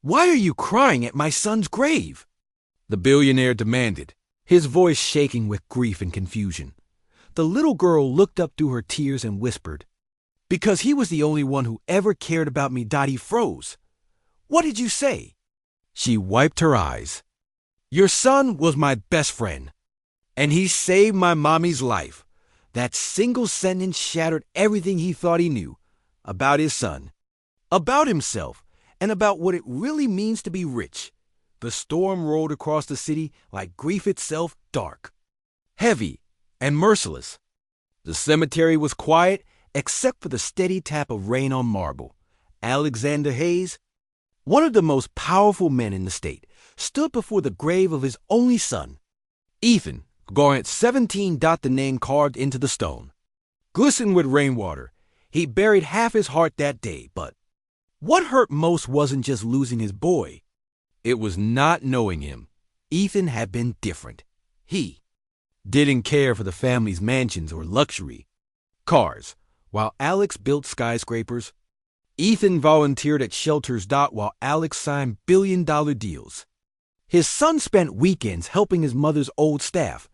Why are you crying at my son's grave? The billionaire demanded, his voice shaking with grief and confusion. The little girl looked up through her tears and whispered, "Because he was the only one who ever cared about me." He froze. "What did you say?" She wiped her eyes. "Your son was my best friend, and he saved my mommy's life." That single sentence shattered everything he thought he knew about his son, about himself, and about what it really means to be rich. The storm rolled across the city like grief itself, dark, heavy, and merciless. The cemetery was quiet except for the steady tap of rain on marble. Alexander Hayes, one of the most powerful men in the state, stood before the grave of his only son. Ethan, Garnet 17. The name carved into the stone glistened with rainwater. He buried half his heart that day, but what hurt most wasn't just losing his boy. It was not knowing him. Ethan had been different. He didn't care for the family's mansions or luxury cars. While Alex built skyscrapers, Ethan volunteered at shelters. While Alex signed billion-dollar deals, his son spent weekends helping his mother's old staff.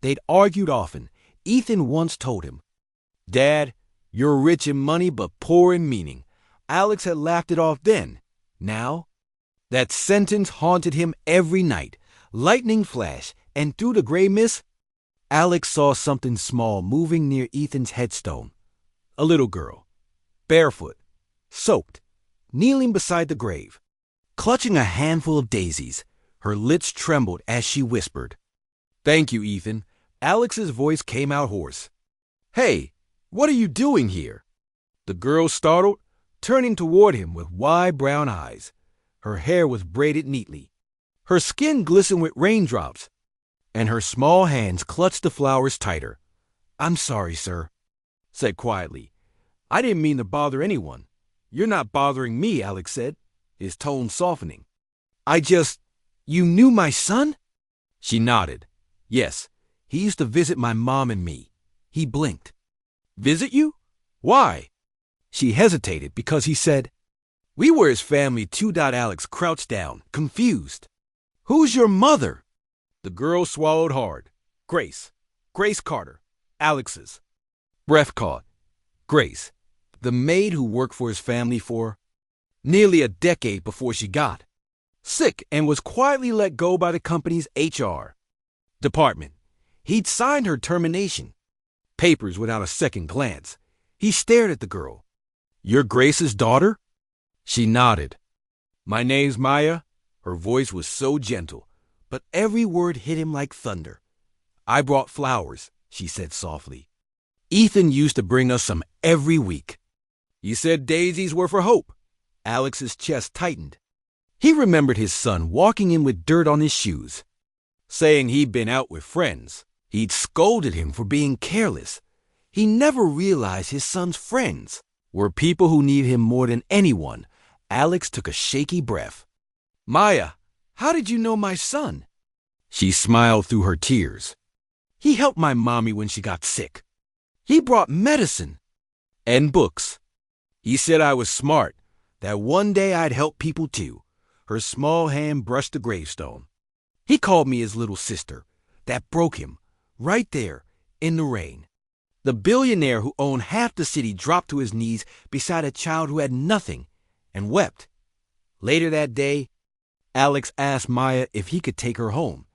They'd argued often. Ethan once told him, "Dad, you're rich in money but poor in meaning." Alex had laughed it off then. Now, that sentence haunted him every night. Lightning flashed, and through the gray mist, Alex saw something small moving near Ethan's headstone. A little girl, barefoot, soaked, kneeling beside the grave, clutching a handful of daisies. Her lips trembled as she whispered, "Thank you, Ethan." Alex's voice came out hoarse. "Hey, what are you doing here?" The girl startled, turning toward him with wide brown eyes. Her hair was braided neatly. Her skin glistened with raindrops, and her small hands clutched the flowers tighter. "I'm sorry, sir," said quietly. "I didn't mean to bother anyone." "You're not bothering me," Alex said, his tone softening. You knew my son?" She nodded. "Yes, he used to visit my mom and me." He blinked. "Visit you? Why?" She hesitated because he said, "We were his family too." Alex crouched down, confused. "Who's your mother?" The girl swallowed hard. Grace Carter, Alex's." Breath caught. Grace, the maid who worked for his family for nearly a decade before she got sick and was quietly let go by the company's HR department. He'd signed her termination papers without a second glance. He stared at the girl. "You're Grace's daughter?" She nodded. "My name's Maya." Her voice was so gentle, but every word hit him like thunder. "I brought flowers," she said softly. "Ethan used to bring us some every week." "You said daisies were for hope." Alex's chest tightened. He remembered his son walking in with dirt on his shoes, saying he'd been out with friends. He'd scolded him for being careless. He never realized his son's friends were people who need him more than anyone. Alex took a shaky breath. "Maya, how did you know my son?" She smiled through her tears. "He helped my mommy when she got sick. He brought medicine and books. He said I was smart, that one day I'd help people too." Her small hand brushed the gravestone. "He called me his little sister. That broke him, right there, in the rain." The billionaire who owned half the city dropped to his knees beside a child who had nothing and wept. Later that day, Alex asked Maya if he could take her home.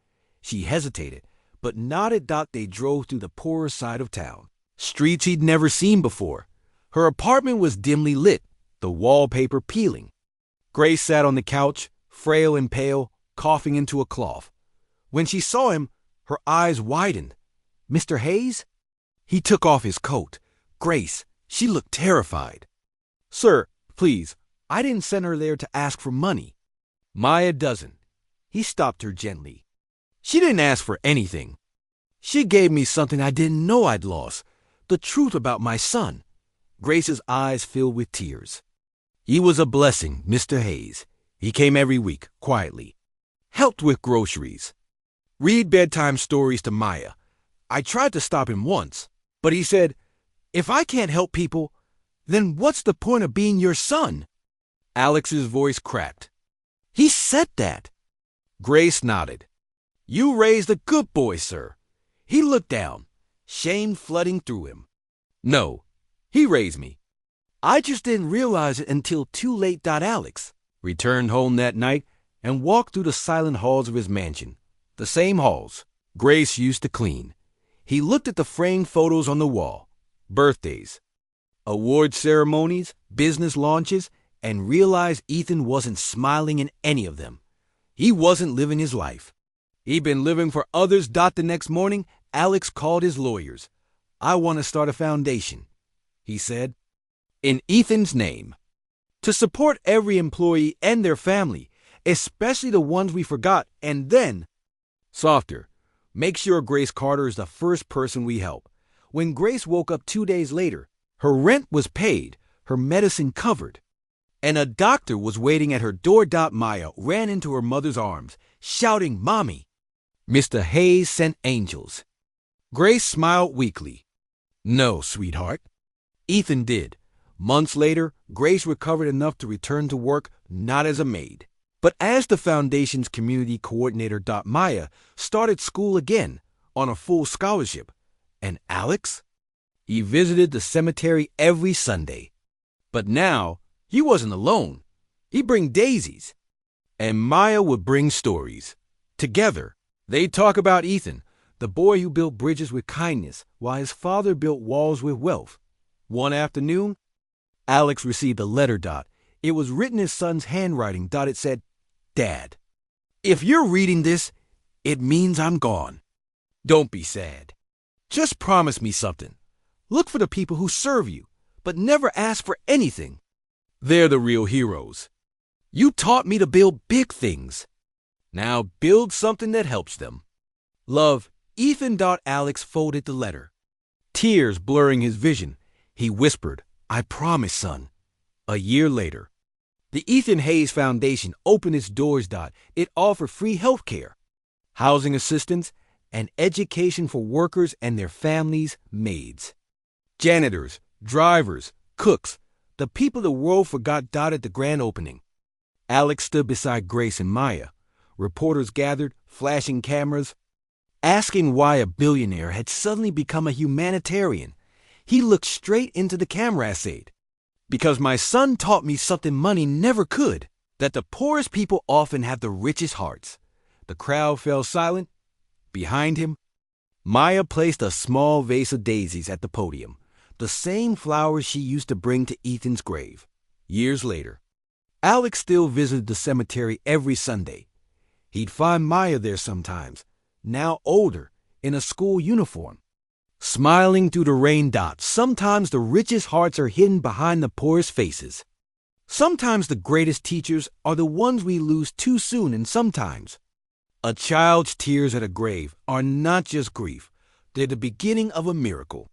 She hesitated, but nodded. They drove through the poorer side of town, streets he'd never seen before. Her apartment was dimly lit, the wallpaper peeling. Grace sat on the couch, frail and pale, coughing into a cloth. When she saw him, her eyes widened. "Mr. Hayes?" He took off his coat. Grace, she looked terrified. "Sir, please, I didn't send her there to ask for money." "Maya doesn't." He stopped her gently. "She didn't ask for anything. She gave me something I didn't know I'd lost, the truth about my son." Grace's eyes filled with tears. "He was a blessing, Mr. Hayes. He came every week, quietly. Helped with groceries. Read bedtime stories to Maya. I tried to stop him once, but he said, 'If I can't help people, then what's the point of being your son?'" Alex's voice cracked. He said that. Grace nodded. You raised a good boy, sir. He looked down, shame flooding through him. No, he raised me. I just didn't realize it until too late. Alex returned home that night and walked through the silent halls of his mansion, the same halls Grace used to clean. He looked at the framed photos on the wall, birthdays, award ceremonies, business launches, and realized Ethan wasn't smiling in any of them. He wasn't living his life. He'd been living for others. The next morning, Alex called his lawyers. I want to start a foundation, he said, in Ethan's name, to support every employee and their family, especially the ones we forgot, and then, softer, make sure Grace Carter is the first person we help. When Grace woke up 2 days later, her rent was paid, her medicine covered, and a doctor was waiting at her door. Maya ran into her mother's arms, shouting, Mommy! Mr. Hayes sent angels. Grace smiled weakly. No, sweetheart. Ethan did. Months later, Grace recovered enough to return to work, not as a maid, but as the foundation's community coordinator. Maya started school again on a full scholarship. And Alex? He visited the cemetery every Sunday. But now, he wasn't alone. He'd bring daisies. And Maya would bring stories. Together, they'd talk about Ethan, the boy who built bridges with kindness while his father built walls with wealth. One afternoon, Alex received a letter. It was written in his son's handwriting. It said, Dad, if you're reading this, it means I'm gone. Don't be sad. Just promise me something. Look for the people who serve you, but never ask for anything. They're the real heroes. You taught me to build big things. Now build something that helps them. Love, Ethan. Alex folded the letter. Tears blurring his vision, he whispered, I promise, son. A year later, the Ethan Hayes Foundation opened its doors. It offered free health care, housing assistance, and education for workers and their families, maids, janitors, drivers, cooks, the people the world forgot. At the grand opening, Alex stood beside Grace and Maya. Reporters gathered, flashing cameras, asking why a billionaire had suddenly become a humanitarian. He looked straight into the camera, said, because my son taught me something money never could, that the poorest people often have the richest hearts. The crowd fell silent. Behind him, Maya placed a small vase of daisies at the podium, the same flowers she used to bring to Ethan's grave. Years later, Alex still visited the cemetery every Sunday. He'd find Maya there sometimes, now older, in a school uniform, smiling through the rain. Sometimes the richest hearts are hidden behind the poorest faces. Sometimes the greatest teachers are the ones we lose too soon, and sometimes a child's tears at a grave are not just grief, they're the beginning of a miracle.